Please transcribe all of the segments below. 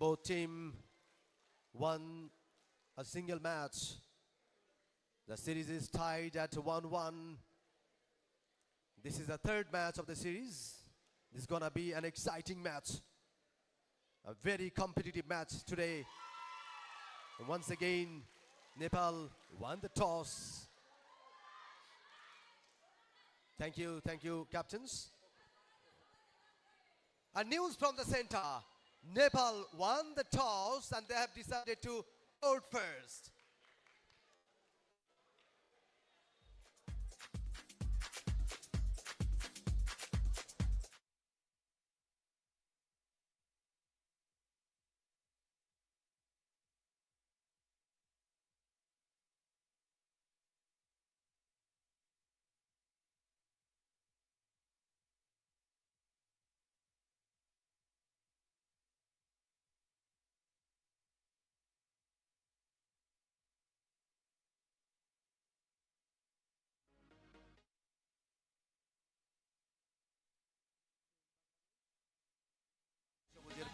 Both team won a single match. The series is tied at 1-1. This is the third match of the series. This is gonna be an exciting match. A very competitive match today. And once again, Nepal won the toss. Thank you, captains. And news from the center. Nepal won the toss and they have decided to out first.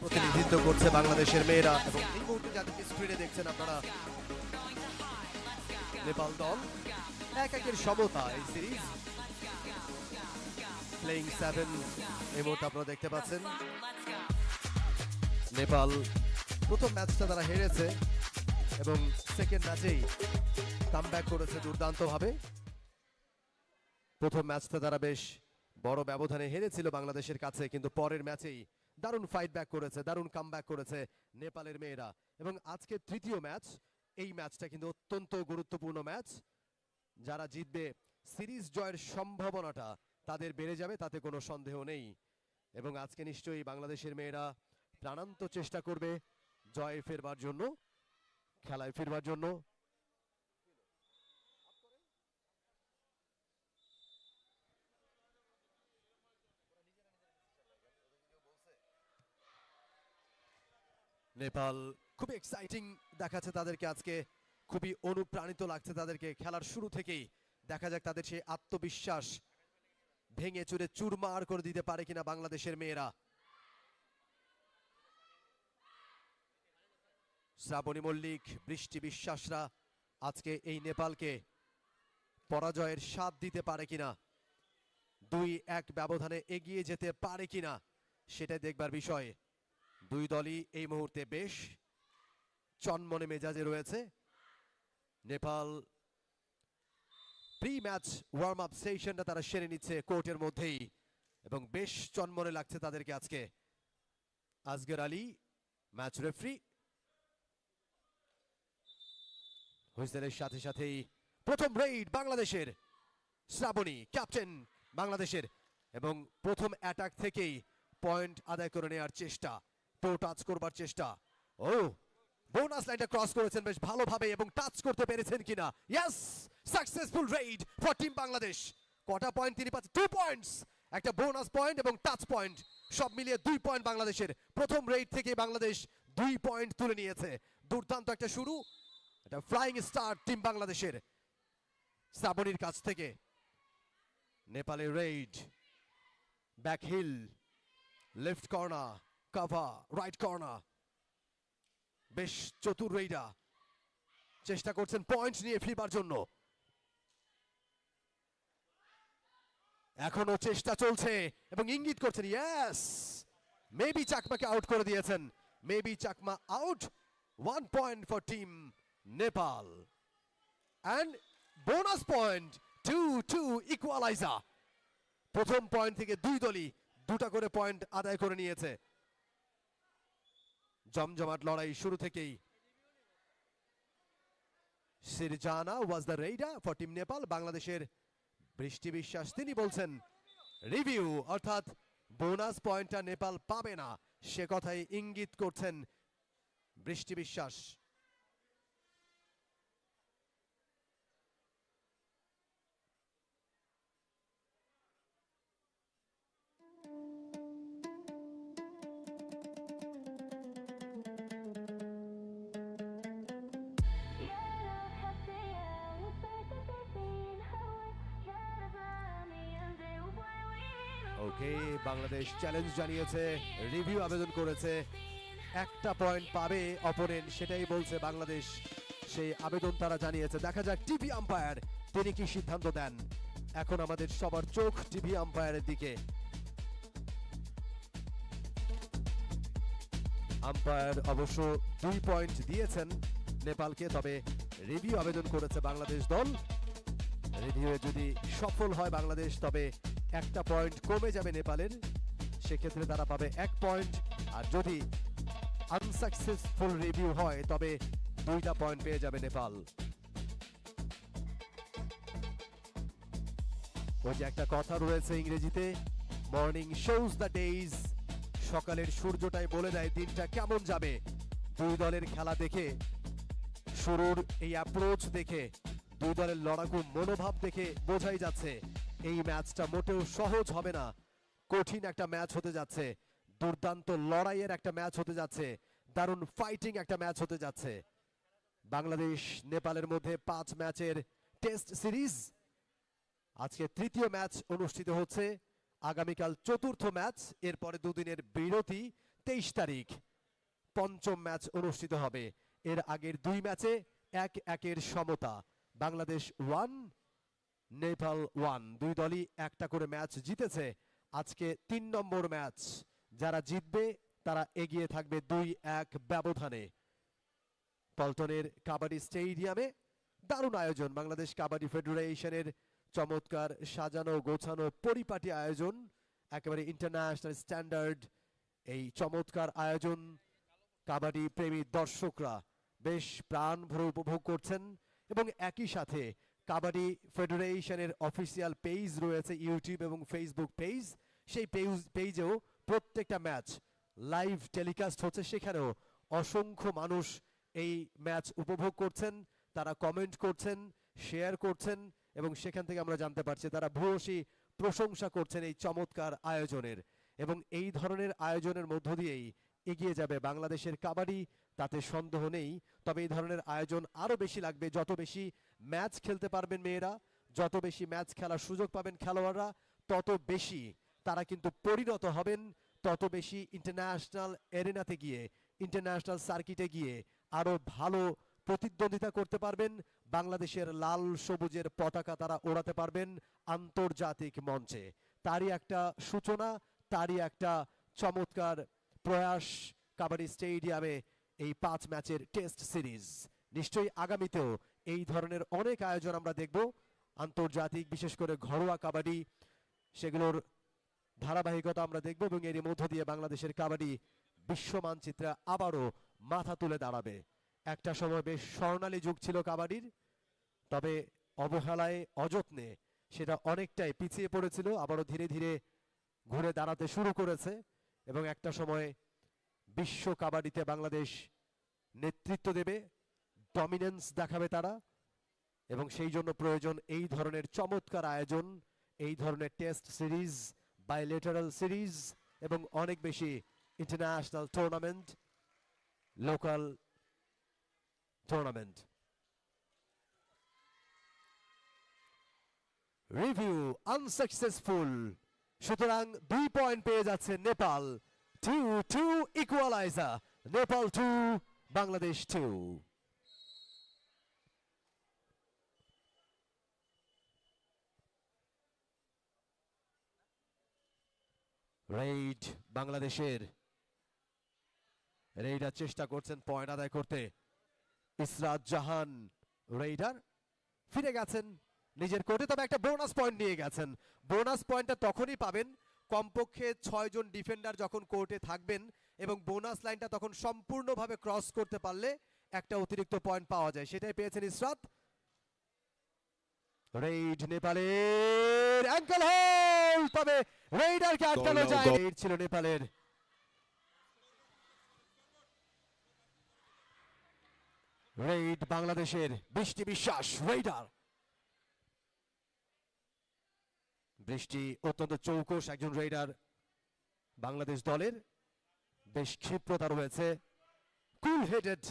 প্রতিনিধিত্ব করছে বাংলাদেশের মেয়েরা এবং এই মুহূর্তে যাদেরকে স্ক্রিনে দেখছেন আপনারা নেপাল দল এক-একের সমতা এই সিরিজ প্লেইং 7 এই মুহূর্তে আপনারা দেখতে পাচ্ছেন নেপাল প্রথম ম্যাচটা তারা হেরেছে এবং সেকেন্ড ম্যাচেই কামব্যাক করেছে দুর্দান্তভাবে প্রথম ম্যাচটা তারা বেশ বড় ব্যবধানে হেরেছিল বাংলাদেশের কাছে কিন্তু পরের ম্যাচেই দারুণ ফাইট ব্যাক করেছে দারুণ কামব্যাক করেছে নেপালের মেয়েরা এবং আজকে তৃতীয় ম্যাচ এই ম্যাচটা কিন্তু অত্যন্ত গুরুত্বপূর্ণ ম্যাচ যারা জিতবে সিরিজ জয়ের সম্ভাবনাটা তাদের বেড়ে যাবে তাতে কোনো সন্দেহ নেই এবং আজকে নিশ্চয়ই বাংলাদেশের মেয়েরা প্রাণান্ত চেষ্টা করবে জয়ে ফেরবার জন্য খেলায় ফিরবার জন্য নেপাল খুবই এক্সাইটিং দেখাচ্ছে তাদেরকে আজকে খুবই অনুপ্রাণিত লাগছে তাদেরকে খেলার শুরু থেকেই দেখা যাক তাদের সেই আত্মবিশ্বাস ভেঙে চুরে চুরমার করে দিতে পারে কিনা বাংলাদেশের মেয়েরা শ্রাবণী মল্লিক বৃষ্টি বিশ্বাসরা আজকে এই নেপালকে পরাজয়ের স্বাদ দিতে পারে কিনা 2-1 ব্যবধানে এগিয়ে যেতে পারে কিনা সেটা দেখবার বিষয় দুই দলই এই মুহূর্তে বেশ চনমনে মেজাজে রয়েছে Nepal pre match warm up সেশনটা তারা সেরে নিচ্ছে কোর্টের মধ্যেই এবং বেশ চনমনে লাগছে তাদেরকে আজকে আসগর আলী ম্যাচ রেফারি হুইসেলের সাথে সাথেই প্রথম রেইড বাংলাদেশের শ্রাবণী ক্যাপ্টেন বাংলাদেশের এবং প্রথম অ্যাটাক থেকেই পয়েন্ট আদায় করে নেওয়ার চেষ্টা টো টাচ করবার চেষ্টা ও বোনাস লাইনটা ক্রস করেছেন বেশ ভালোভাবে এবং টাচ করতে পেরেছেন কিনা yes successful Raid for team Bangladesh কটা পয়েন্ট তিনি পাচ্ছেন 2 পয়েন্টস একটা বোনাস পয়েন্ট এবং টাচ পয়েন্ট সব মিলিয়ে 2 পয়েন্ট বাংলাদেশের প্রথম রেইড থেকে বাংলাদেশ 2 পয়েন্ট তুলে নিয়েছে দুর্দান্ত একটা শুরু এটা ফ্লাইং স্টার টিম বাংলাদেশের শ্রাবণীর কাছ থেকে নেপালের raid back heel left corner cover right corner বেশ চতুর রেইডা চেষ্টা করছেন পয়েন্ট নিয়ে ফিরবার জন্য এখনো চেষ্টা চলছে এবং ইঙ্গিত করছেন ইয়েস মেবি চাকমাকে আউট করে দিয়েছেন maybe Chakma out 1 point for team Nepal and bonus point 2-2 equaliser প্রথম পয়েন্ট থেকে দুই দলই দুটা করে পয়েন্ট আদায় করে নিয়েছে জমজমাট লড়াই শুরু থেকেই Sirjana was the raider for team Nepal বাংলাদেশের বৃষ্টি বিশ্বাস তিনি বলছেন রিভিউ অর্থাৎ বোনাস পয়েন্টটা নেপাল পাবে না সে কথাই ইঙ্গিত করছেন বৃষ্টি বিশ্বাস ওকে বাংলাদেশ চ্যালেঞ্জ জানিয়েছে রিভিউ আবেদন করেছে একটা পয়েন্ট পাবে অপোনেন্ট, সেটাই বলছে বাংলাদেশ। সেই আবেদন তারা জানিয়েছে। দেখা যাক টিভি আম্পায়ার তিনি কি সিদ্ধান্ত দেন। এখন আমাদের সবার চোখ টিভি আম্পায়ারের দিকে। আম্পায়ার অবশ্য 2 পয়েন্ট দিয়েছেন নেপালকে, তবে রিভিউ আবেদন করেছে বাংলাদেশ দল। রিভিউয়ে যদি সফল হয় বাংলাদেশ, তবে একটা পয়েন্ট কমে যাবে নেপালের, সেক্ষেত্রে তারা পাবে 1 পয়েন্ট। আর যদি আনসাকসেসফুল রিভিউ হয় তবে 2টা পয়েন্ট পেয়ে যাবে নেপাল। ওই যে একটা কথা রয়েছে ইংরেজিতে, মর্নিং শোজ দ্য ডেজ, সকালের সূর্যটাই বলে দেয় দিনটা কেমন যাবে। দুই দলের খেলা দেখে, শুরুর এই অ্যাপ্রোচ দেখে, দুই দলের লড়াকু মনোভাব দেখে বোঝাই যাচ্ছে এই ম্যাচটা মোটেও সহজ হবে না। কঠিন একটা ম্যাচ হতে যাচ্ছে, দুর্দান্ত লড়াইয়ের একটা ম্যাচ হতে যাচ্ছে, দারুণ ফাইটিং একটা ম্যাচ হতে যাচ্ছে। বাংলাদেশ নেপালের মধ্যে 5 ম্যাচের টেস্ট সিরিজ, আজকে 3য় ম্যাচ অনুষ্ঠিত হচ্ছে, আগামীকাল 4র্থ ম্যাচ, এরপরে দুদিনের বিরতি, 23 তারিখ 5ম ম্যাচ অনুষ্ঠিত হবে। এর আগের 2 ম্যাচে 1-1 সমতা, বাংলাদেশ 1 নেপাল 1, দুই দলই একটা করে ম্যাচ জিতেছে। আজকে 3 নম্বর ম্যাচ, যারা জিতবে তারা এগিয়ে থাকবে 2-1 ব্যবধানে। পল্টনের কাবাডি স্টেডিয়ামে দারুণ আয়োজন, বাংলাদেশ কাবাডি ফেডারেশনের চমৎকার সাজানো গোছানো পরিপাটি আয়োজন, একেবারে ইন্টারন্যাশনাল স্ট্যান্ডার্ড এই চমৎকার আয়োজন। কাবাডি প্রেমী দর্শকরা বেশ প্রাণ ভরে উপভোগ করছেন, এবং একই সাথে কাবাডি ফেডারেশনের অফিসিয়াল পেজ রয়েছে, ইউটিউব এবং ফেসবুক পেজ, সেই পেজেও প্রত্যেকটা ম্যাচ লাইভ টেলিকাস্ট হচ্ছে, সেখানেও অসংখ্য মানুষ এই ম্যাচ উপভোগ করছেন, তারা কমেন্ট করছেন, শেয়ার করছেন, এবং সেখান থেকে আমরা জানতে পারছি তারা ভূয়সী প্রশংসা করছেন এই চমৎকার আয়োজনের। এবং এই ধরনের আয়োজনের মধ্য দিয়েই এগিয়ে যাবে বাংলাদেশের কাবাডি, তাতে সন্দেহ নেই। তবে এই ধরনের আয়োজন আরো বেশি লাগবে, যত বেশি ম্যাচ খেলতে পারবেন মেয়েরা, যত বেশি ম্যাচ খেলার সুযোগ পাবেন খেলোয়াড়রা, তত বেশি তারা কিন্তু পরিণত হবেন, তত বেশি ইন্টারন্যাশনাল এরিনাতে গিয়ে, ইন্টারন্যাশনাল সার্কিটে গিয়ে আরো ভালো প্রতিদ্বন্দ্বিতা করতে পারবেন। বাংলাদেশের লাল সবুজের পতাকা তারা ওড়াতে পারবেন আন্তর্জাতিক মঞ্চে। তারই একটা সূচনা, তারই একটা চমৎকার প্রয়াস কাবাডি স্টেডিয়ামে এই 5 ম্যাচের টেস্ট সিরিজ। নিশ্চয়ই আগামীতেও এই ধরনের অনেক আয়োজন আমরা দেখব, আন্তর্জাতিক বিশেষ করে ঘরোয়া কাবাডি, সেগুলোর ধারাবাহিকতা আমরা দেখব, এবং এর মধ্য দিয়ে বাংলাদেশের কাবাডি বিশ্ব মানচিত্রে আবারও মাথা তুলে দাঁড়াবে। একটা সময় বেশ স্বর্ণালী যুগ ছিল কাবাডির, তবে অবহেলায় অযত্নে সেটা অনেকটাই পিছিয়ে পড়েছিল, আবারও ধীরে ধীরে ঘুরে দাঁড়াতে শুরু করেছে, এবং একটা সময় বিশ্ব কাবাডিতে বাংলাদেশ নেতৃত্ব দেবে, ডমিনেন্স দেখাবে তারা, এবং সেই জন্য প্রয়োজন এই ধরনের চমৎকার আয়োজন, এই ধরনের টেস্ট সিরিজ, বাইলেটারাল সিরিজ, এবং অনেক বেশি international tournament, local tournament. Review unsuccessful, সুতরাং 2 পয়েন্ট পেয়ে যাচ্ছে নেপাল। 2-2 ইকুয়ালাইজার, নেপাল 2 বাংলাদেশ 2। রেইড বাংলাদেশের, রেইডার চেষ্টা করছেন পয়েন্ট আদায় করতে, ইসরাত জাহান রেইডার ফিরে গেছেন নিজের কোর্টে, তবে একটা বোনাস পয়েন্ট নিয়ে গেছেন। বোনাস পয়েন্টটা তখনই পাবেন কমপক্ষে 6 জন ডিফেন্ডার যখন কোর্টে থাকবেন, এবং বোনাস লাইনটা তখন সম্পূর্ণভাবে ক্রস করতে পারলে একটা অতিরিক্ত পয়েন্ট পাওয়া যায়, সেটাই পেয়েছেন ইসরাত। রেইড নেপালের অ্যাঙ্কেল হোল্ড, তবে রেইডারকে আটকানো যায়। রেইড ছিল নেপালের। রেইড বাংলাদেশের, বৃষ্টি বিশ্বাস রেইডার। বৃষ্টি অত্যন্ত চৌকস একজন রেইডার, বাংলাদেশ দলের বেশ ক্ষিপ্রতা রয়েছে, কুল হেডেড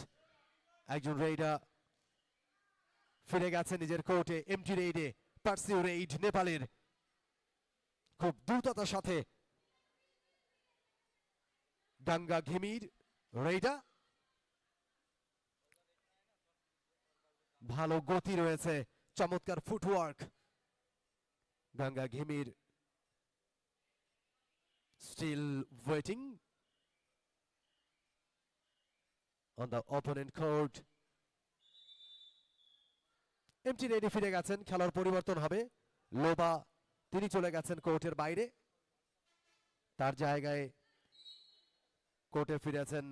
একজন রেইডার। ফিরে গেছে নিজের কোর্টে এমটি রেইডে, পার্সিউ রেইড নেপালের, খুব দ্রুততার সাথে ডাঙ্গা ঘিমির রেইডা ভালো গতি রয়েছে, চমৎকার footwork. Ganga Ghimire still waiting on the opponent court. Empty raid ফিরে গেছেন, খেলার পরিবর্তন হবে। লোবা তিনি চলে গেছেন কোর্টের বাইরে, তার জায়গায় কোর্টে ফিরেছেন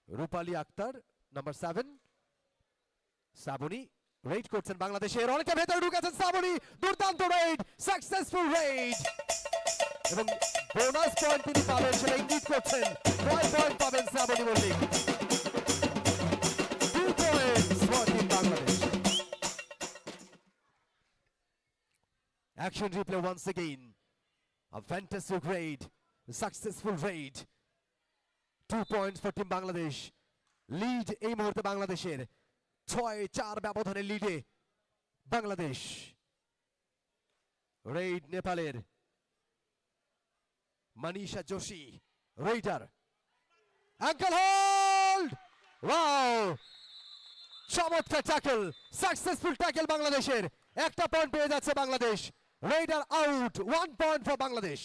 রূপালী আক্তার নাম্বার 7। শ্রাবণী রেড করছেন বাংলাদেশের, অনেকে ভেতরে ঢুকেছেন। শ্রাবণী দুর্দান্ত রেড, সাকসেসফুল রেড, এবং বোনাস পয়েন্ট তিনি পাবেন সেটা ইঙ্গিত করছেন। 9 পয়েন্ট পাবেন Shrabani Mallick. 2 points for Team Bangladesh. Action replay once again. A fantastic raid, a successful raid. 2 points for Team Bangladesh. Lead এই মুহূর্তে বাংলাদেশের 6-4 ব্যবধানে লিডে বাংলাদেশ। রেড নেপালের Manisha Joshi raider, ankle hold, wow, চমৎকার ট্যাকল, সাকসেসফুল ট্যাকল বাংলাদেশের। একটা পয়েন্ট পেয়ে যাচ্ছে Bangladesh. Raider out, 1 point for Bangladesh.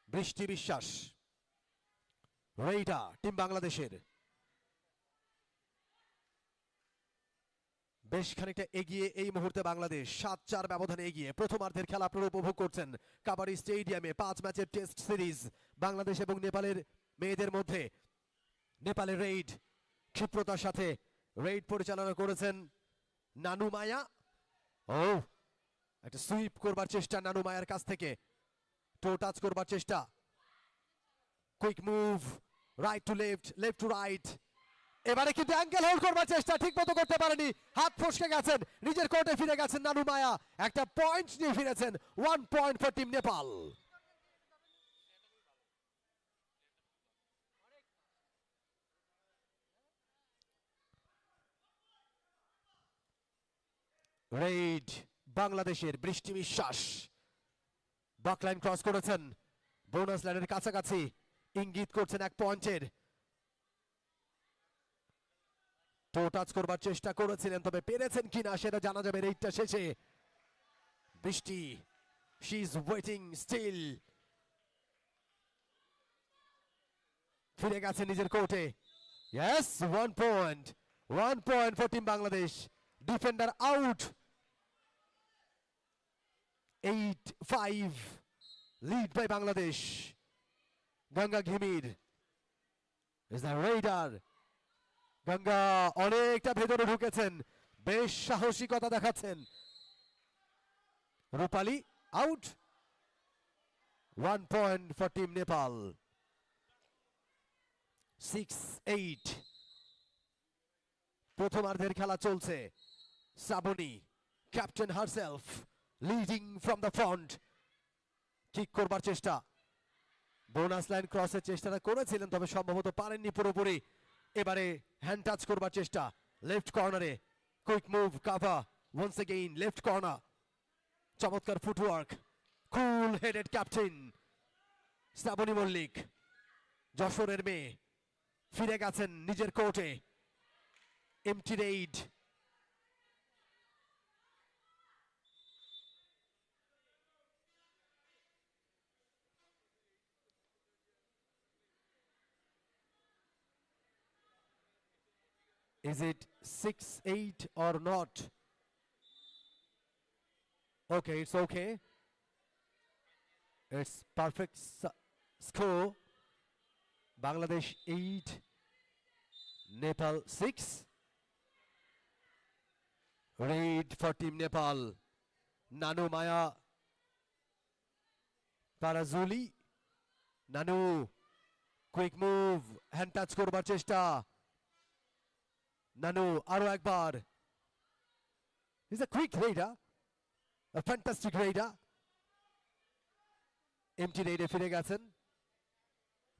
Brishti Biswas radar team বাংলাদেশের বেশ খানিকটা এগিয়ে এই মুহূর্তে বাংলাদেশ, 7-4 ব্যবধানে এগিয়ে। প্রথমার্ধের খেলা আপনারা উপভোগ করছেন কাবাডি স্টেডিয়ামে। 5 ম্যাচের টেস্ট সিরিজ বাংলাদেশ এবং নেপালের মেয়েদের মধ্যে। নেপালের রেড ক্ষিপ্রতার সাথে রেড পরিচালনা করেছেন নানু মায়া। ও, একটা সুইপ করবার চেষ্টা নানু মায়ার কাছ থেকে, টো টাচ করবার চেষ্টা, quick move, right to left, left to right. এবারে কিন্তু অ্যাঙ্কেল হোল্ড করবার চেষ্টা ঠিক মতো করতে পারেনি, হাত ফসকে গেছেন, নিজের কোর্টে ফিরে গেছেন নানু মায়া। একটা পয়েন্ট নিয়ে ফিরেছেন। 1 point for team Nepal. Red বাংলাদেশের বৃষ্টি বিশ্বাস বাকলাইন ক্রস করেছেন, বোনাস লাইনের কাছাকাছি, ইঙ্গিত করছেন 1 পয়েন্টের। টো টাচ করবার চেষ্টা করেছিলেন, তবে পেরেছেন কিনা সেটা জানা যাবে রেডটা শেষে। বৃষ্টি, শি ইজ ওয়েটিং স্টিল, ফিরে গেছে নিজের কোর্টে। Yes, 1 point, 1 point for team Bangladesh. Defender out, 8-5 lead by Bangladesh. Ganga Ghimire is the raider. Ganga অনেকটা ভেতরে ঢুকেছেন, বেশ সাহসিকতা দেখাচ্ছেন। Rupali out, 1 point for team Nepal. 6-8 প্রথমার্ধের খেলা চলছে। Shrabani captain herself leading from the front. Kick করবার চেষ্টা, বোনাস লাইন ক্রসের চেষ্টাটা করেছিলেন, তবে সম্ভবত পারেননি পুরোপুরি। এবারে হ্যান্ড টাচ করবার চেষ্টা লেফট কর্নারে, quick move, cover, once again left corner. চমৎকার footwork, cool headed captain Shrabani Mallick, যশোরের মেয়ে, ফিরে গেছেন নিজের কোর্টে। Empty raid, is it 6-8 or not? Okay, it's okay. It's perfect score. Bangladesh 8, Nepal 6. Raid for Team Nepal. Nanu Maya Parazuli. Nanu, quick move, hand touch korbar chesta. Nanu আরো একবার, is a quick raider, a fantastic raider. Empty রেডে ফিরে গেছেন।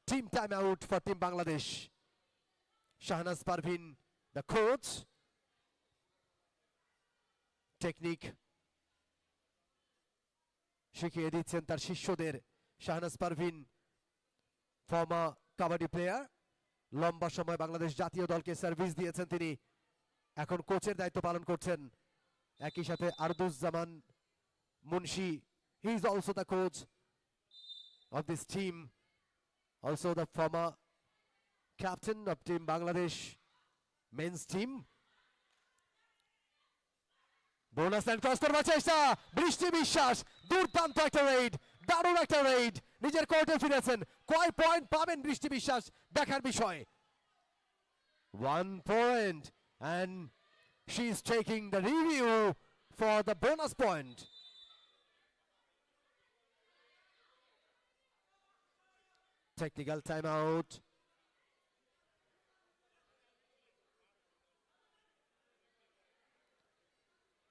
Team time out for team Bangladesh. Shahnaz Parvin the coach technique শিখিয়ে দিচ্ছেন তার শিষ্যদের। Shahnaz Parvin former kabaddi player, লম্বা সময় বাংলাদেশ জাতীয় দলকে সার্ভিস দিয়েছেন তিনি, এখন কোচের দায়িত্ব পালন করছেন। একই সাথে Arduzzaman Munshi, he is also the coach of this team, also the former captain of team Bangladesh men's team. Bonus line cross করবার চেষ্টা, বৃষ্টি বিশ্বাস, দুর্দান্ত একটা রেড, দারুণ একটা রেড, নিজের কোর্টে ফিরেছেন। কয় পয়েন্ট পাবেন বৃষ্টি বিশ্বাস দেখার বিষয়। 1 point and she is taking the review for the bonus point. Technical timeout.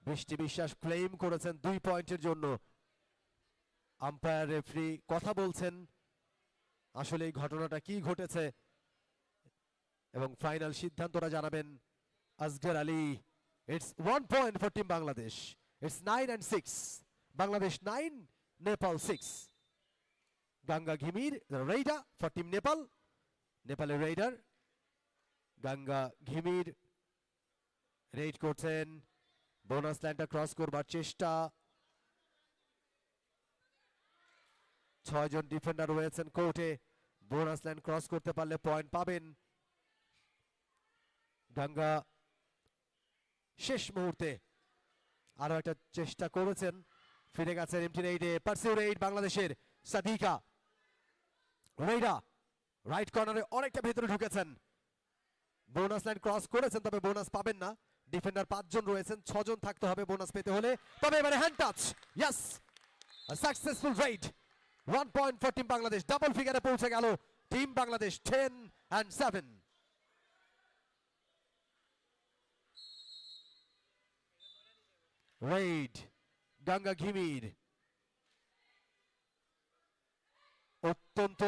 বৃষ্টি বিশ্বাস ক্লেম করেছেন 2 পয়েন্টের জন্য। আম্পায়ার রেফারি কথা বলছেন আসলে এই ঘটনাটা কি ঘটেছে এবং ফাইনাল সিদ্ধান্তটা জানাবেন Asgar Ali. It's 1 point for team Bangladesh. It's 9 and 6, Bangladesh 9, Nepal 6. Ganga Ghimire raider for team Nepal, নেপালের রেইডার গাঙ্গা ঘিমির রেড করছেন। বোনাস লাইনটা ক্রস করবার চেষ্টা, 6 জন ডিফেন্ডার রয়েছেন কোর্টে, বোনাস লাইন ক্রস করতে পারলে পয়েন্ট পাবেন। গাঙ্গা শেষ মুহূর্তে আরো একটা চেষ্টা করেছেন, ফিরে গেছেন এমটি রেইডে। পারসিউ রেইড বাংলাদেশের, সাদিকা রেইডা রাইট কর্নারে অনেকটা ভেতরে ঢুকেছেন, বোনাস লাইন ক্রস করেছেন তবে বোনাস পাবেন না। ডিফেন্ডার 5 জন রয়েছেন, 6 জন থাকতে হবে বোনাস পেতে হলে। তবে এবারে hand touch, yes, successful raid. 1 point for team Bangladesh, double ফিগারে পৌঁছে গেল team Bangladesh, 10 and 7. Raid Ganga Ghimire, অত্যন্ত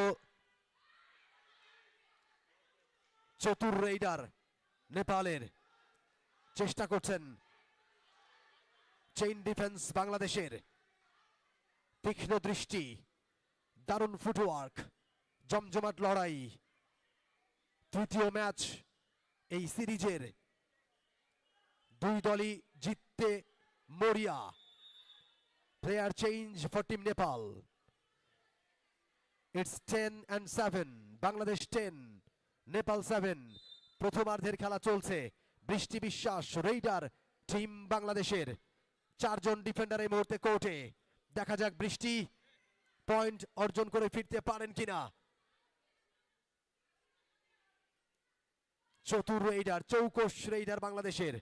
চতুর রেইডার নেপালের, চেষ্টা করছেন। চেইন ডিফেন্স বাংলাদেশের, তীক্ষ্ণ দৃষ্টি, দারুণ ফুটওয়ার্ক, জমজমাট লড়াই। তৃতীয় ম্যাচ এই সিরিজের, দুই দলই জিততে মরিয়া। Player change for team Nepal. It's 10 and 7, Bangladesh 10, Nepal 7। প্রথমার্ধের খেলা চলছে। বৃষ্টি বিশ্বাস রেইডার টিম বাংলাদেশের, 4 জন ডিফেন্ডার এই মুহূর্তে কোর্টে। দেখা যাক বৃষ্টি পয়েন্ট অর্জন করে ফিরতে পারেন কিনা। চতুর রেইডার, চৌকস রেইডার বাংলাদেশের,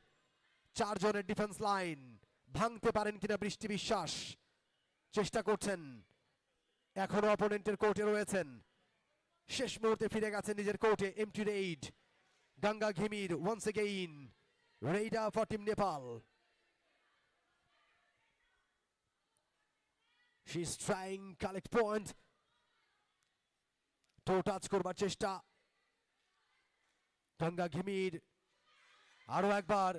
4 জনের ডিফেন্স লাইন ভাঙতে পারেন কিনা বৃষ্টি বিশ্বাস, চেষ্টা করছেন। এখনো অপোনেন্টের কোর্টে রয়েছেন, শেষ মুহূর্তে ফিরে গেছেন নিজের কোর্টে empty raid. Ganga Ghimire once again raider for team Nepal. She is trying collect point, toe touch করবার চেষ্টা গাঙ্গা ঘিমির, আরো একবার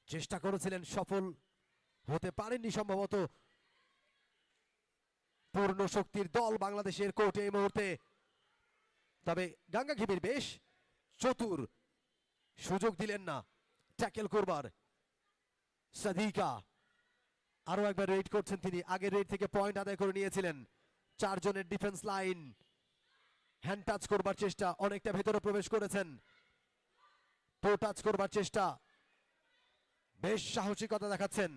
চেষ্টা করেছিলেন, সফল হতে পারেননি সম্ভবত। পূর্ণ শক্তির দল বাংলাদেশের কোর্টে এই মুহূর্তে, তবে গাঙ্গা ঘিমির বেশ চতুর, সুযোগ দিলেন না ট্যাকেল করবার। সাদিকা আরো একবার রেড করছেন তিনি, আগের রেড থেকে পয়েন্ট আদায় করে নিয়েছিলেন। 4 জনের ডিফেন্স লাইন, হ্যান্ড টাচ করবার চেষ্টা, অনেকটা ভেতরে প্রবেশ করেছেন। টো টাচ করবার চেষ্টা, বেশ সাহসিকতা দেখাচ্ছেন।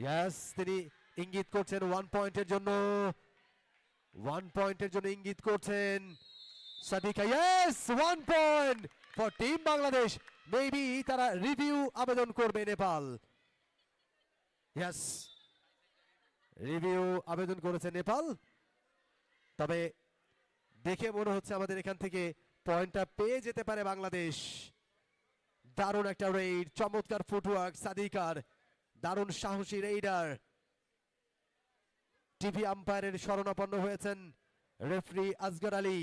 ইয়েস, তিনি ইঙ্গিত করছেন 1 পয়েন্টের জন্য, 1 পয়েন্টের জন্য ইঙ্গিত করছেন Sadika. Yes, 1 point for team Bangladesh. Maybe তারা রিভিউ আবেদন করবে নেপাল। ইয়েস, রিভিউ আবেদন করেছে নেপাল, তবে দেখে মনে হচ্ছে আমাদের এখান থেকে পয়েন্টটা পেয়ে যেতে পারে বাংলাদেশ। দারুণ একটা রেইড, চমৎকার ফুটওয়ার্ক সাদিকার, দারুণ সাহসী রেইডার। টিভি আম্পায়ারের শরণাপন্ন হয়েছেন রেফারি আসগর আলী।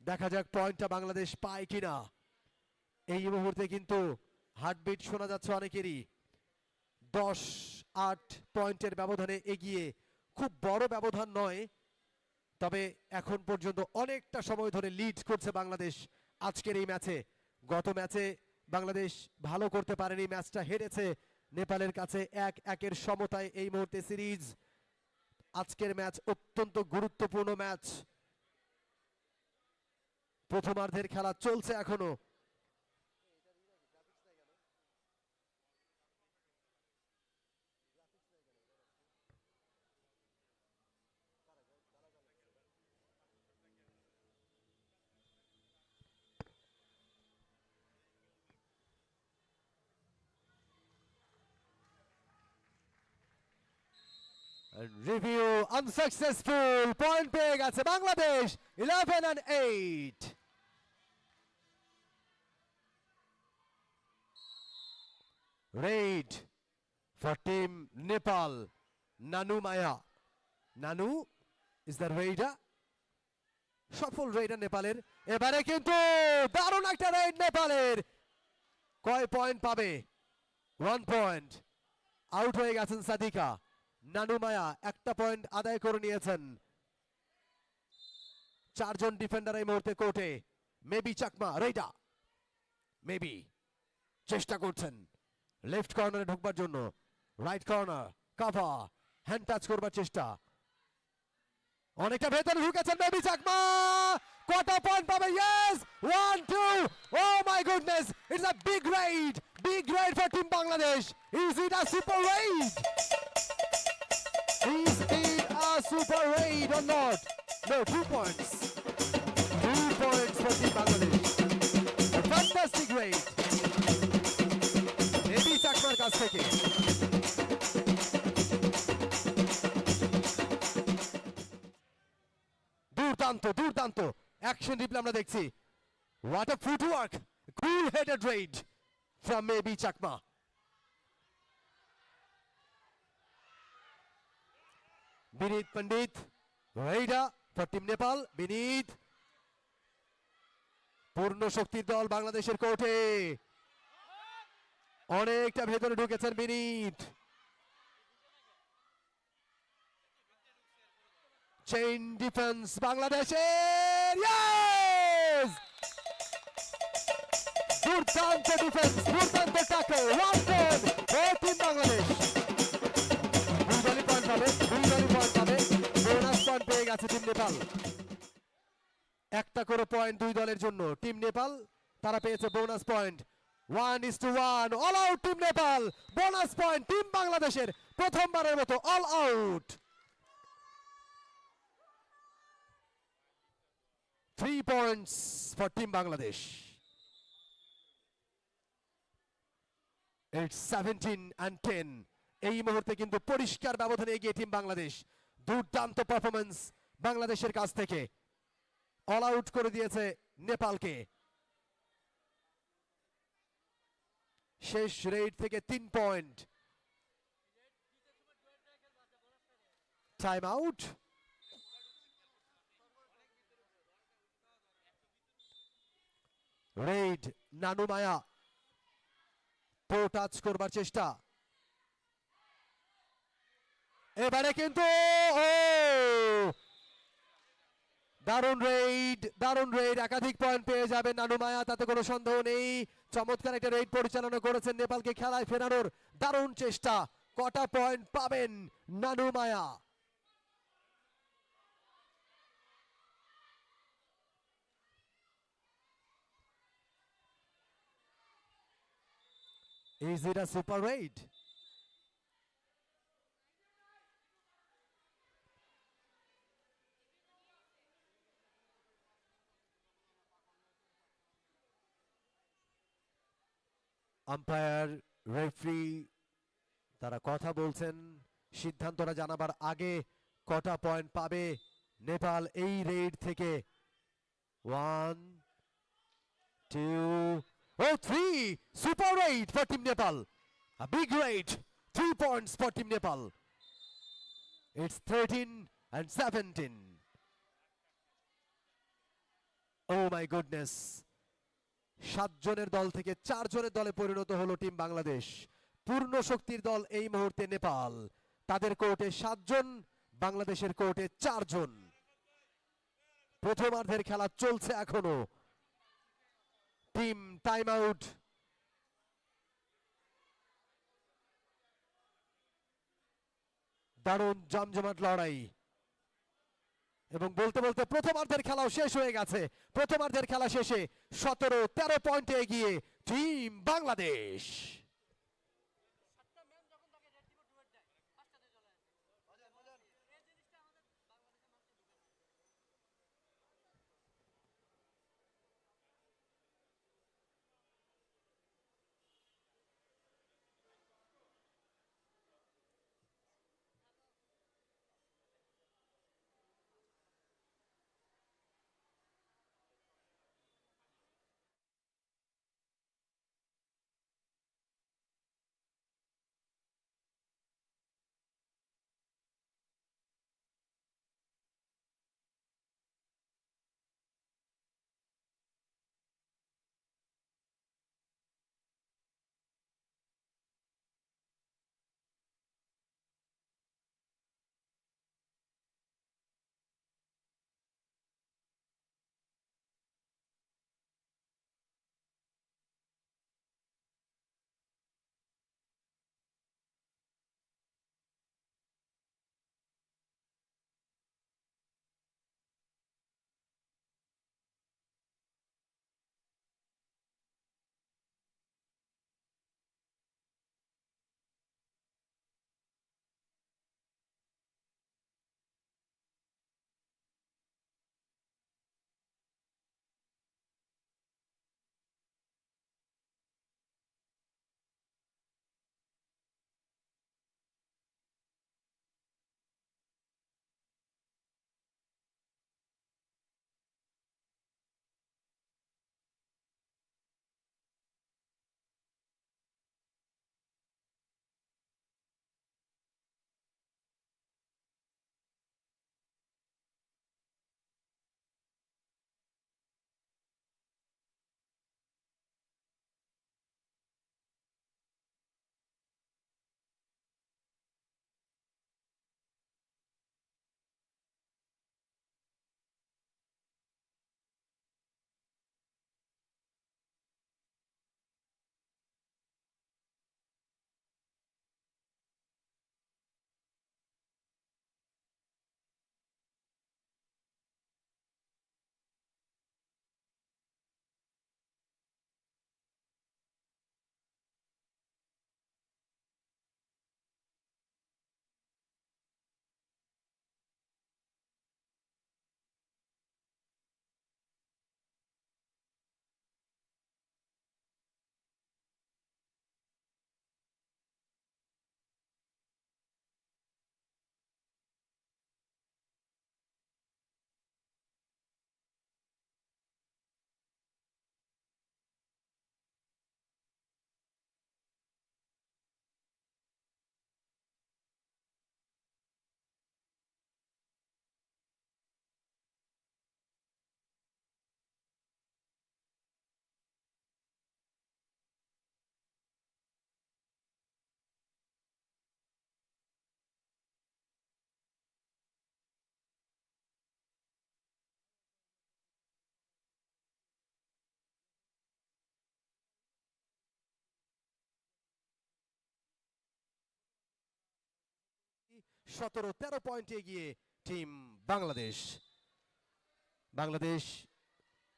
দেখা যাক পয়েন্টটা বাংলাদেশ পায় কিনা। এই মুহূর্তে কিন্তু হার্টবিট শোনা যাচ্ছে অনেকেরই। 10-8 পয়েন্টের ব্যবধানে এগিয়ে, খুব বড় ব্যবধান নয়, তবে এখন পর্যন্ত অনেকটা সময় ধরে লিড করছে বাংলাদেশ আজকের এই ম্যাচে। গত ম্যাচে বাংলাদেশ ভালো করতে পারেনি, ম্যাচটা হেরেছে নেপালের কাছে 1-1 সমতায় এই মুহূর্তে সিরিজ। আজকের ম্যাচ অত্যন্ত গুরুত্বপূর্ণ ম্যাচ, প্রথমার্ধের খেলা চলছে এখনো। রিভিউ আনসাকসেসফুল, পয়েন্ট পেয়ে গেছে Bangladesh 11-8। Red for team Nepal, Nanu মায়া। নানু ইজ দ্য রেইডার, সফল রেইডার নেপালের। এবারে কিন্তু দারুণ একটা রেইড নেপালের। কয় পয়েন্ট পাবে? 1 পয়েন্ট। আউট হয়ে গেছেন সাদিকা। নানু মায়া একটা পয়েন্ট আদায় করে নিয়েছেন। 4 জন ডিফেন্ডার এই মুহূর্তে কোর্টে। মেবি চাকমা রেইডা, মেবি চেষ্টা করছেন লেফট কর্নারে ঢুকবার জন্য। Right corner CAVA, hand touch করবার চেষ্টা, অনেকটা ভেতরে ঢুকেছেন মেবি চাকমা। কত পয়েন্ট পাবে? Yes, 1 2। Oh my goodness, it's a big raid for team Bangladesh. Is it a super raid? Is it a super raid or not? No, 2 points. 2 points for Team Bangladesh. A fantastic raid. Maybe Sakmar কাছ থেকে। দুর্দান্ত action replay আমরা দেখছি। What a footwork, cool-headed raid from maybe Chakma. Vinit Pandit, raider for team Nepal. Vinit, পূর্ণ শক্তির দল বাংলাদেশের কোর্টে, অনেকটা ভেতরে ঢুকেছেন বিনীত। চেইন ডিফেন্স বাংলাদেশের, ইয়েস! দুর্দান্ত ডিফেন্স, দুর্দান্ত tackle, 1 point for team Bangladesh. দুই দলই পয়েন্ট পাবে, বোনাস পয়েন্ট পেয়ে গেছে টিম নেপাল। একটা করে পয়েন্ট দুই দলের জন্য। টিম নেপাল তারা পেয়েছে bonus point. 1:1, all out team Nepal. Bonus point team বাংলাদেশের, প্রথমবারের মতো all out. 3 points for Team Bangladesh. It's 17-10. এই মুহূর্তে কিন্তু পরিষ্কার ব্যবধানে এগিয়ে টিম বাংলাদেশ। দুর্দান্ত পারফরম্যান্স বাংলাদেশের কাছ থেকে, অল আউট করে দিয়েছে নেপালকে। শেষ রেড থেকে 3 পয়েন্ট। Time out. রেড নানু মায়া, প্রো টাচ করবার চেষ্টা। এবারে কিন্তু দারুণ রেড, একাধিক পয়েন্ট পেয়ে যাবে নানু মায়া, তাতে কোনো সন্দেহ নেই। চমৎকার একটা রেড পরিচালনা করেছেন, নেপালকে খেলায় ফেরানোর দারুণ চেষ্টা। কটা পয়েন্ট পাবেন নানু মায়া? Is it a super raid? Umpire, referee তারা কথা বলছেন, সিদ্ধান্তটা জানাবার আগে কটা পয়েন্ট পাবে নেপাল এই রেড থেকে। 1 2 3, super raid for Team Nepal. A big raid, 3 points for Team Nepal. It's 13-17. Oh my goodness, 7 জনের দল থেকে 4 জনের দলে পরিণত হলো টিম বাংলাদেশ। পূর্ণ শক্তির দল এই মুহূর্তে নেপাল, তাদের কোর্টে 7 জন, বাংলাদেশের কোর্টে 4 জন। প্রথমার্ধের খেলা চলছে এখনো। Team time out. দারুণ জমজমাট লড়াই, এবং বলতে বলতে প্রথমার্ধের খেলাও শেষ হয়ে গেছে। প্রথমার্ধের খেলা শেষে 17-13 পয়েন্টে এগিয়ে টিম বাংলাদেশ। সতেরো 13 পয়েন্টে এগিয়ে টিম বাংলাদেশ। বাংলাদেশ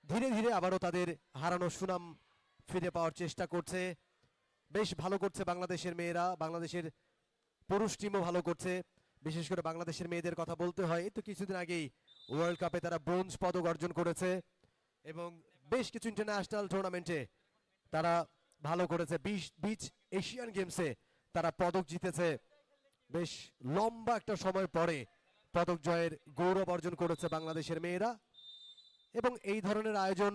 ধীরে ধীরে আবারও তাদের হারানো সুনাম ফিরে পাওয়ার চেষ্টা করছে। বেশ ভালো করছে বাংলাদেশের মেয়েরা, বাংলাদেশের পুরুষ টিমও ভালো করছে। বিশেষ করে বাংলাদেশের মেয়েদের কথা বলতে হয়, এই তো কিছুদিন আগেই ওয়ার্ল্ড কাপে তারা ব্রোঞ্জ পদক অর্জন করেছে এবং বেশ কিছু ইন্টারন্যাশনাল টুর্নামেন্টে তারা ভালো করেছে। বিচ এশিয়ান গেমসে তারা পদক জিতেছে। বেশ লম্বা একটা সময় পরে পদক জয়ের গৌরব অর্জন করেছে বাংলাদেশের মেয়েরা। এবং এই ধরনের আয়োজন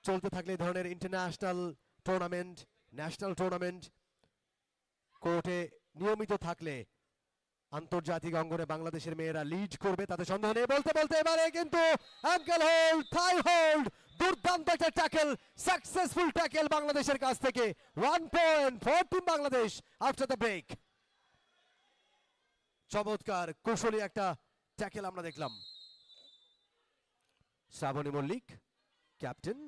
চলতে থাকলে, এই ধরনের ইন্টারন্যাশনাল টুর্নামেন্ট, ন্যাশনাল টুর্নামেন্ট কোর্টে নিয়মিত থাকলে আন্তর্জাতিক অঙ্গনে বাংলাদেশের মেয়েরা লিড করবে তাতে সন্দেহ নেই। বলতে বলতে এবারে কিন্তু অ্যাঙ্কেল হোল্ড, থাই হোল্ড, দুর্দান্ত একটা ট্যাকেল, সাকসেসফুল ট্যাকেল বাংলাদেশের কাছ থেকে। 1 point for team Bangladesh after the break. চমৎকার কৌশলী একটা ট্যাকেল আমরা দেখলাম। Shrabani Mallick captain,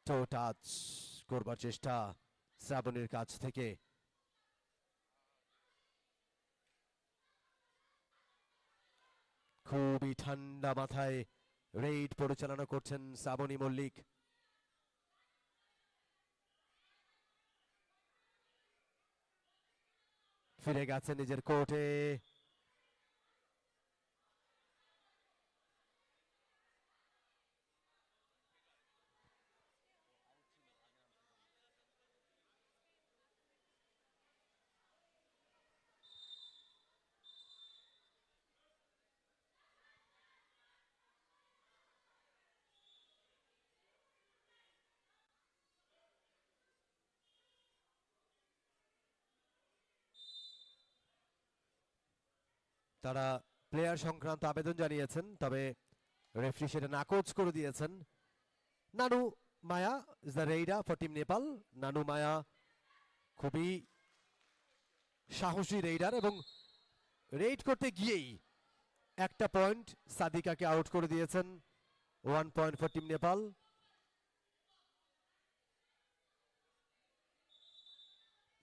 toe touch করবার চেষ্টা শ্রাবণীর কাছ থেকে। খুবই ঠান্ডা মাথায় রেইড পরিচালনা করছেন শ্রাবণী মল্লিক। ফিরে গেছে নিজের কোর্টে। তারা প্লেয়ার সংক্রান্ত আবেদন জানিয়েছেন, তবে রেফারি সেটা নাকচ করে দিয়েছেন। Nanu Maya is the raider for team Nepal. Nanu Maya খুবই সাহসী রেইডার এবং রেইড করতে গিয়েই একটা পয়েন্ট সাদিকাকে আউট করে দিয়েছেন। 1 পয়েন্ট ফর টিম নেপাল।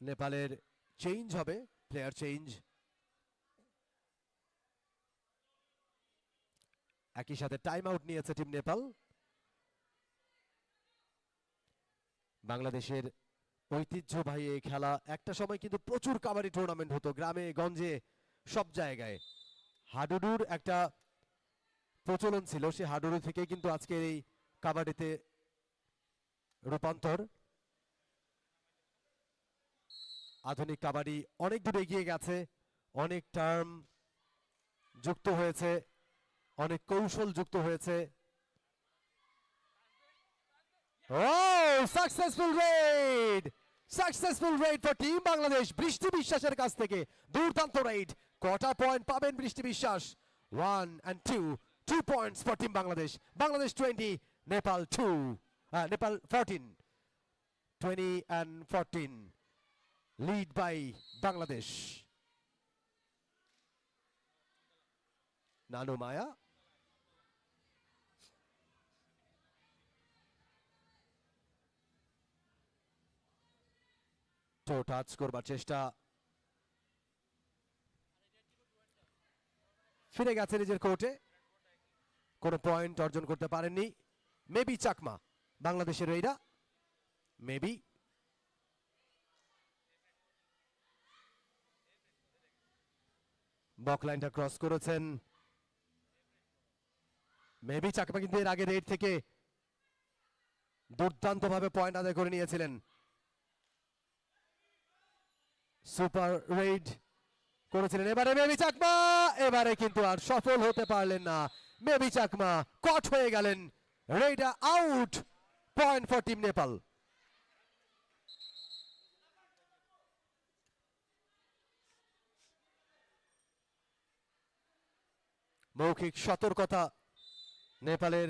নেপালের চেঞ্জ হবে, প্লেয়ার চেঞ্জ। একই সাথে টাইম আউট নিয়েছে টিম নেপাল। বাংলাদেশের ঐতিহ্যবাহী এই খেলা, একটা সময় কিন্তু প্রচুর কাবাডি টুর্নামেন্ট হতো গ্রামে গঞ্জে সব জায়গায়। হাডুডুর একটা প্রচলন ছিল, সে হাডুডু থেকে কিন্তু আজকের এই কাবাডিতে রূপান্তর। আধুনিক কাবাডি অনেক দূর এগিয়ে গেছে, অনেক টার্ম যুক্ত হয়েছে, অনেক কৌশল যুক্ত হয়েছে। Successful Raid, successful Raid for team Bangladesh. বৃষ্টি বিশ্বাসের কাছ থেকে দুর্দান্ত রেইড। কটা পয়েন্ট পাবেন বৃষ্টি বিশ্বাস? 1 and 2, 2 points for team Bangladesh. Bangladesh 20, Nepal 2, Nepal 14, 20 and 14, lead by Bangladesh. নানু মায়া টো টাচ করবার চেষ্টা, ফিরে গেছে নিজের কোর্টে, কোনো পয়েন্ট অর্জন করতে পারেননি। মেবি চাকমা বাংলাদেশের রেইডা, মেবি। বক লাইনটা ক্রস করেছেন মেবি চাকমা, কিন্তু এর আগে রেড থেকে দুর্দান্ত ভাবে পয়েন্ট আদায় করে নিয়েছিলেন। সুপার রেড করেছিলেন এবারে মেবি চাকমা, এবারে কিন্তু আর সফল হতে পারলেন না। মেবি চাকমা কট হয়ে গেলেন। Raider out, point for team Nepal. মৌখিক সতর্কতা নেপালের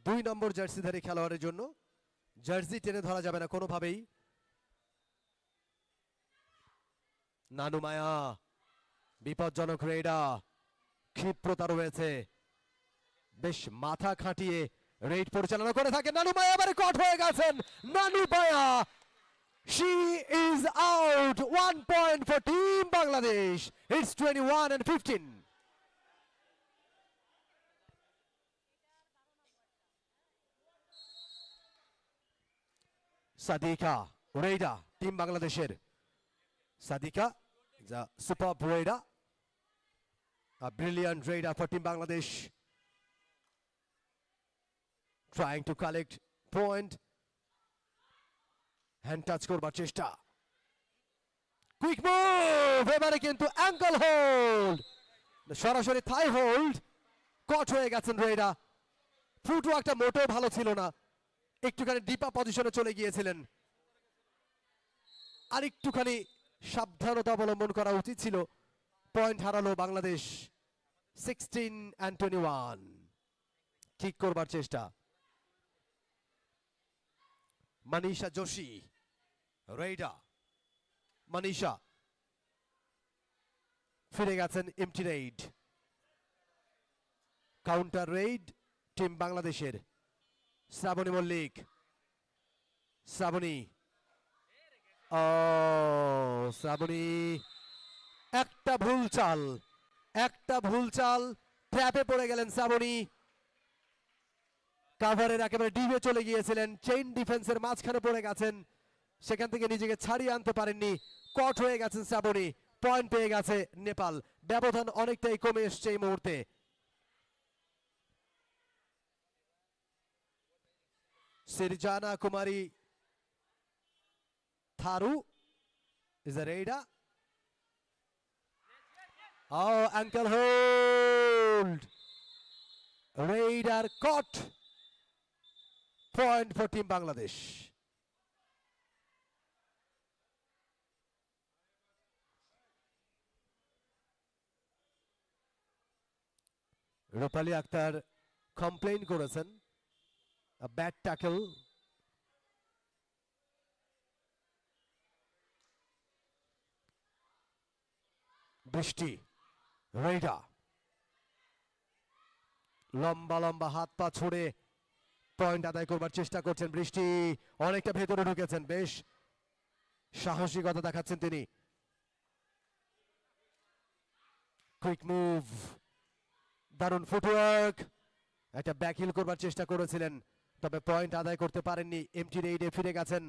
2 নম্বর জার্সিধারী খেলোয়াড়ের জন্য। জার্সি টেনে ধরা যাবে না কোনোভাবেই। নানু মায়া বিপজ্জনক রেইডা, ক্ষিপ্রতা রয়েছে, বেশ মাথা খাটিয়ে রেইড পরিচালনা করে থাকে নানু মায়া। এবারে কট হয়ে গেছেন নানু মায়া। She is out. 1 point for Team Bangladesh. It's 21 and 15. Sadika raider team বাংলাদেশের। Sadika is a superb raider, a brilliant raider for Team Bangladesh, trying to collect point. Hand touch করবার চেষ্টা, কুইক মুভ, এবারে কিন্তু অ্যাঙ্কল হোল্ড, সরাসরি থাই hold. কট হয়ে গেছেন raider. ফুটওয়ার্কটা মোটেও ভালো ছিল না, একটুখানি ডিপা পজিশনে চলে গিয়েছিলেন। আর একটুখানি সাবধানতা অবলম্বন করা উচিত ছিল। পয়েন্ট হারালো বাংলাদেশ। 16-21 ঠিক করবার চেষ্টা। মানিশা যোশী, রেইডা, মানিশা ফিরে গেছেন empty raid. Counter raid team বাংলাদেশের। শ্রাবণী মল্লিক, শ্রাবণী, ও শ্রাবণী একটা ভুল চাল, ট্র্যাপে পড়ে গেলেন শ্রাবণী। কাভারের একেবারে ডিপে চলে গিয়েছিলেন, চেইন ডিফেন্সের মাঝখানে পড়ে গেছেন, সেখান থেকে নিজেকে ছাড়িয়ে আনতে পারেননি, কট হয়ে গেছেন শ্রাবণী। পয়েন্ট পেয়ে গেছে নেপাল, ব্যবধান অনেকটাই কমে এসছে এই মুহূর্তে। সিরজানা কুমারী Tharu is a Reida. Oh, ankle hold. Raider caught. Point for Team Bangladesh. Rupali Akter complain করেছেন, a bad tackle. Brishti, raider লম্বা লম্বা হাত পা ছুড়ে পয়েন্ট আদায় করবার চেষ্টা করছেন। বৃষ্টি অনেকটা ভেতরে ঢুকেছেন, বেশ সাহসিকতা দেখাচ্ছেন তিনি। কুইক মুভ, দারুণ ফুটওয়ার্ক, একটা ব্যাকহিল করবার চেষ্টা করেছিলেন, তবে পয়েন্ট আদায় করতে পারেননি। এমটি রেইডে ফিরে গেছেন।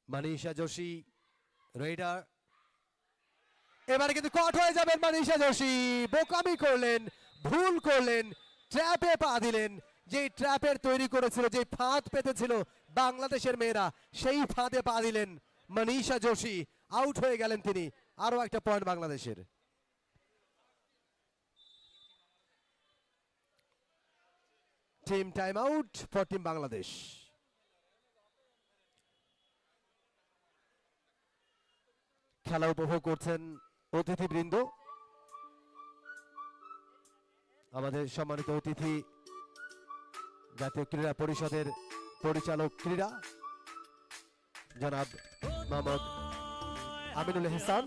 মানিশা যোশী, রেইডার, এবারে কিন্তু কট হয়ে যাবেন মানিশা যোশী। বোকামি করলেন, ভুল করলেন, ট্র্যাপে পা দিলেন। যে ট্র্যাপের তৈরি করেছিল, যে ফাঁদ পেতেছিল বাংলাদেশের মেয়েরা, সেই ফাঁদে পা দিলেন মানিশা যোশী। আউট হয়ে গেলেন তিনি। আরো একটা পয়েন্ট বাংলাদেশের। Team time out for team Bangladesh. খেলা উপভোগ করছেন অতিথিবৃন্দ। আমাদের সম্মানিত অতিথি জাতীয় ক্রীড়া পরিষদের পরিচালক ক্রীড়া জনাব মোহাম্মদ আমিনুল এহসান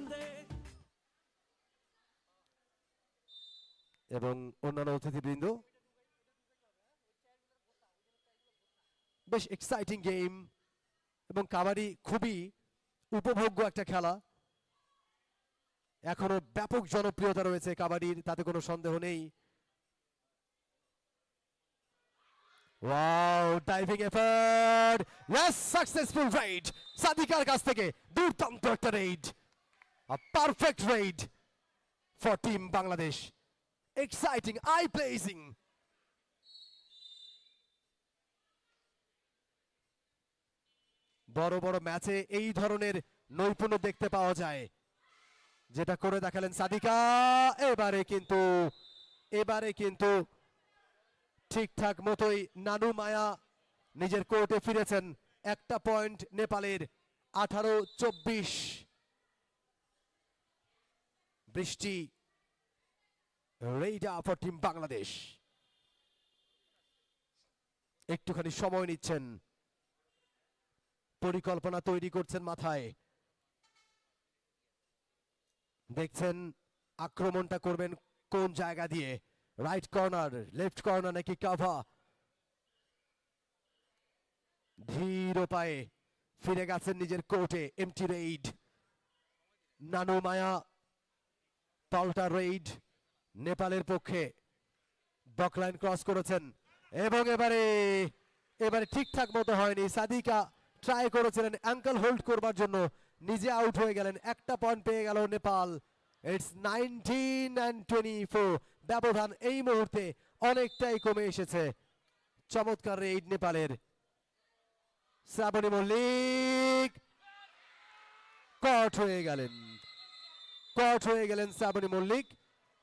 এবং অন্যান্য অতিথিবৃন্দ। বেশ এক্সাইটিং গেম এবং কাবাডি খুবই উপভোগ্য একটা খেলা। এখনো ব্যাপক জনপ্রিয়তা রয়েছে কাবাডির, তাতে কোনো সন্দেহ নেই। Wow, diving effort, yes, successful raid সাদিকার কাছ থেকে। দুর্দান্ত একটা raid, a perfect raid for team Bangladesh. Exciting, eye pleasing. বড় বড় ম্যাচে এই ধরনের নৈপুণ্য দেখতে পাওয়া যায়, যেটা করে দেখালেন সাদিকা। এবারে কিন্তু ঠিকঠাক মতোই নানু মায়া নিজের কোর্টে ফিরেছেন। একটা পয়েন্ট নেপালের। 18-24। বৃষ্টি, রেইডা ফর টিম বাংলাদেশ। একটুখানি সময় নিচ্ছেন, পরিকল্পনা তৈরি করছেন মাথায়। দেখছেন আক্রমণটা করবেন কোন জায়গা দিয়ে, রাইট কর্নার, লেফট কর্নার নাকি কাভা। ধীর পায়ে ফিরে গেছেন নিজের কোর্টে এমটি রেইড। নানু মায়া পাল্টা রেইড নেপালের পক্ষে। বকলাইন ক্রস করেছেন এবং এবারে ঠিকঠাক মতো হয়নি। সাদিকা ট্রাই করেছিলেন অ্যাঙ্কেল হোল্ড করবার জন্য, নিজে আউট হয়ে গেলেন। একটা পয়েন্ট পেয়ে গেল নেপাল। ইটস 19-24। ব্যবধান এই মুহূর্তে অনেকটাই কমে এসেছে। চমৎকার রেইড নেপালের। শ্রাবণী মল্লিক কট হয়ে গেলেন শ্রাবণী মল্লিক।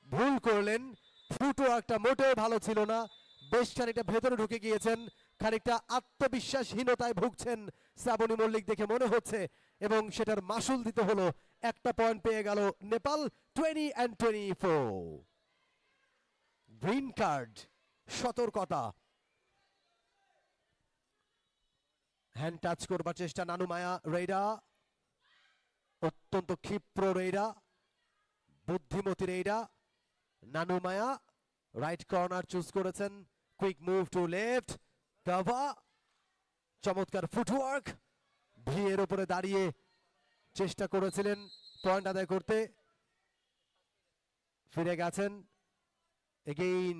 ভুল করলেন, ফুটওয়ার্কটা মোটেও ভালো ছিল না, বেশ খানিকটা ভেতরে ঢুকে গিয়েছেন। খানিকটা আত্মবিশ্বাসহীনতায় ভুগছেন শ্রাবণী মল্লিক দেখে মনে হচ্ছে, এবং সেটার মাসুল দিতে হলো। একটা পয়েন্ট পেয়ে গেল নেপাল। 20-24। গ্রিন কার্ড, সতর্কতা। হ্যান্ড টাচ করবার চেষ্টা নানুমায়া রেইডা, অত্যন্ত ক্ষিপ্র রেইডা, বুদ্ধিমতী রেইডা। নানুমায়া রাইট কর্নার চুজ করেছেন, quick move to left, CAVA, চমৎকার ফুটওয়ার্ক। ভিএর উপরে দাঁড়িয়ে চেষ্টা করেছিলেন পয়েন্ট আদায় করতে, ফিরে গেছেন। এগেইন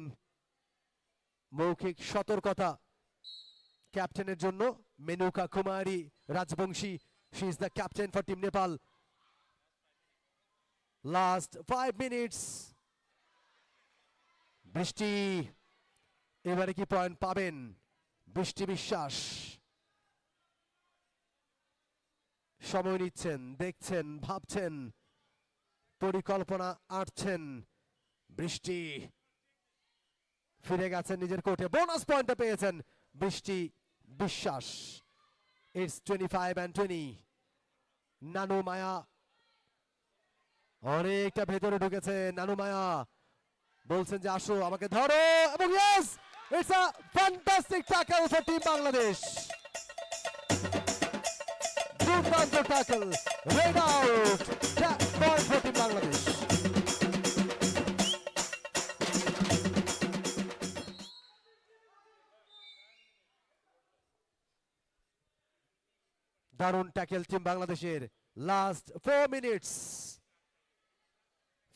মৌখিক সতর্কতা ক্যাপ্টেনের জন্য। Menuka Kumari Rajbanshi, she is the captain for team Nepal. Last 5 minutes. Brishti এবারে কি পয়েন্ট পাবেন? বৃষ্টি বিশ্বাস সময় নিচ্ছেন, দেখছেন, ভাবছেন, পরিকল্পনা আঁটছেন। বৃষ্টি ফিরে গেছেন নিজের কোর্টে, বোনাস পয়েন্টটা পেয়েছেন বৃষ্টি বিশ্বাস। ইটস 25-20। নানু মায়া অনেকটা ভেতরে ঢুকেছে। নানু মায়া বলছেন যে আসো আমাকে ধরো, এবং yes, it's a fantastic tackle for team Bangladesh. দুর্দান্ত tackle, raid out, point for team Bangladesh. দারুণ ট্যাকেল টিম বাংলাদেশের। Last 4 minutes,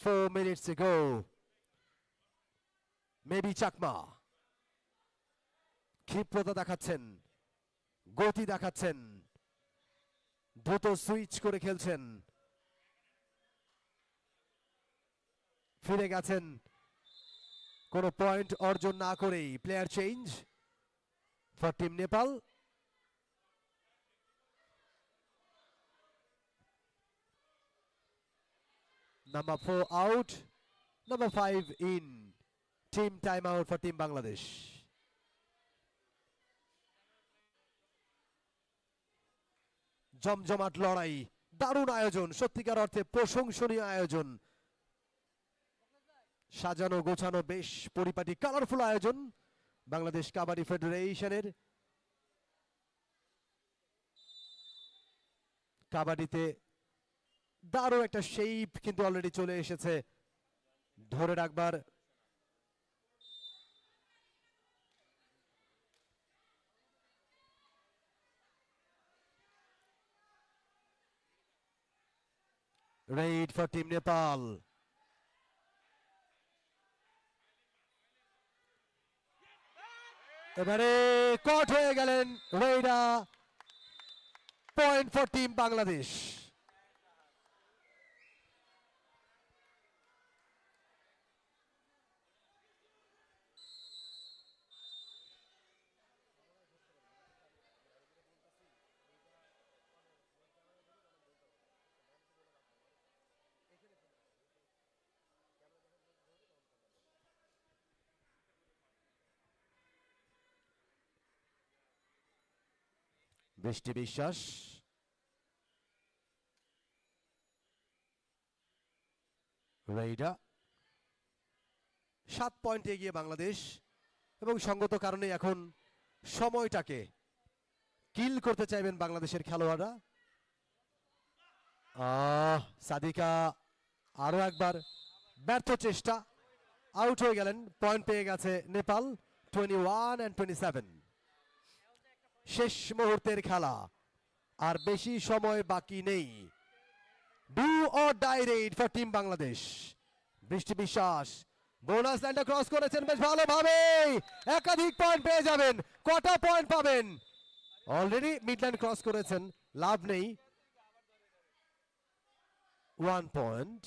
4 minutes ago। Maybe Chakma ক্ষিপ্রতা দেখাচ্ছেন, গতি দেখাচ্ছেন, দ্রুত সুইচ করে খেলছেন। ফিরে গেছেন কোনো পয়েন্ট অর্জন না করেই। Player change for team Nepal. Number 4 out, number 5 in. Team timeout for Team Bangladesh. জমজমাট লড়াই, দারুণ আয়োজন, সত্যিকার অর্থে প্রশংসনীয় আয়োজন। সাজানো গোছানো বেশ পরিপাটি কালারফুল আয়োজন বাংলাদেশ কাবাডি ফেডারেশনের। কাবাডিতে দারুণ একটা শেপ কিন্তু অলরেডি চলে এসেছে, ধরে রাখবার। Red for team Nepal. এবারে কট হয়ে গেলেন raider. Point for team Bangladesh. Brishti বিশ্বাস, রেইডা 7 পয়েন্ট এগিয়ে বাংলাদেশ, এবং সঙ্গত কারণে এখন সময়টাকে কিল করতে চাইবেন বাংলাদেশের খেলোয়াড়রা। সাদিকা আরো একবার ব্যর্থ চেষ্টা, আউট হয়ে গেলেন। পয়েন্ট পেয়ে গেছে নেপাল। 21-27। শেষ মুহূর্তের খেলা, আর বেশি সময় বাকি নেই। Do or die raid for team Bangladesh. Brishti Biswas bonus লাইনটা ক্রস করেছেন বেশ ভালোভাবে, একাধিক পয়েন্ট পেয়ে যাবেন। কটা পয়েন্ট পাবেন? অলরেডি মিড লাইন ক্রস করেছেন, লাভ নেই। 1 point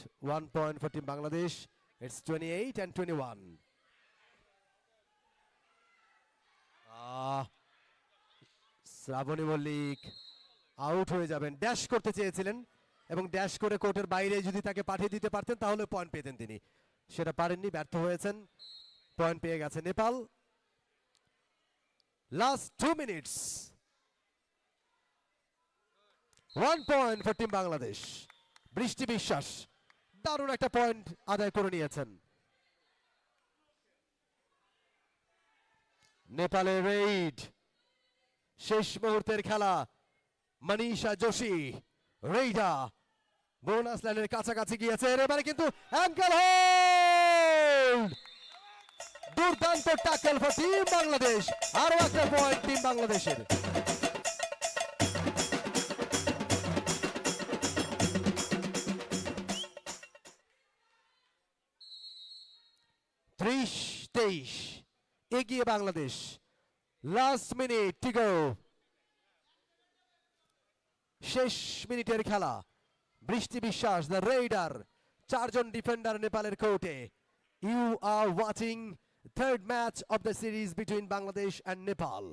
for Team Bangladesh. It's 28-21. Shrabani Mallick out হয়ে যাবেন। ড্যাশ করতে চেয়েছিলেন, এবং ড্যাশ করে কোর্টের বাইরে যদি তাকে পাঠিয়ে দিতে পারতেন তাহলে পয়েন্ট পেতেন তিনি। সেটা পারেননি, ব্যর্থ হয়েছেন। পয়েন্ট পেয়ে গেছে Nepal. Last 2 minutes. 1 point for team Bangladesh. Brishti বিশ্বাস দারুণ একটা পয়েন্ট আদায় করে নিয়েছেন। নেপালের রেইড, শেষ মুহূর্তের খেলা। মনীষা যোশী রেইডা বোনাস লাইনের কাছাকাছি গিয়েছে, এবারে কিন্তু অ্যাঙ্কেল হোল্ড। দুর্দান্ত ট্যাকল ফর টিম বাংলাদেশ, আরো একটা পয়েন্ট টিম বাংলাদেশের। ত্রিশ 23 এগিয়ে Bangladesh. Last minute to go, শেষ মিনিটের খেলা। বৃষ্টি বিশ্বাস দ্য রেইডার, 4 জন ডিফেন্ডার নেপালের কোর্টে। You are watching third match of the series between Bangladesh and Nepal.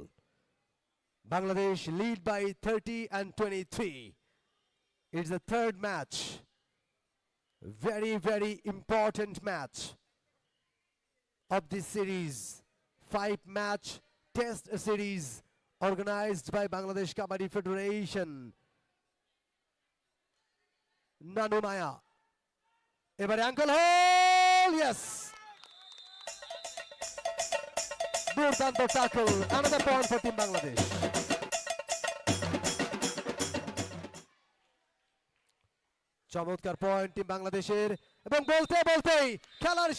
Bangladesh lead by 30 and 23. It's the third match. Very important match of this series. 5-match test series organized by Bangladesh Kabaddi Federation. Nanu Maya. Ebar ankle hold. Yes. দুর্দান্ত tackle, another point for team Bangladesh. চমৎকার point team বাংলাদেশের, এবং বলতেই খেলার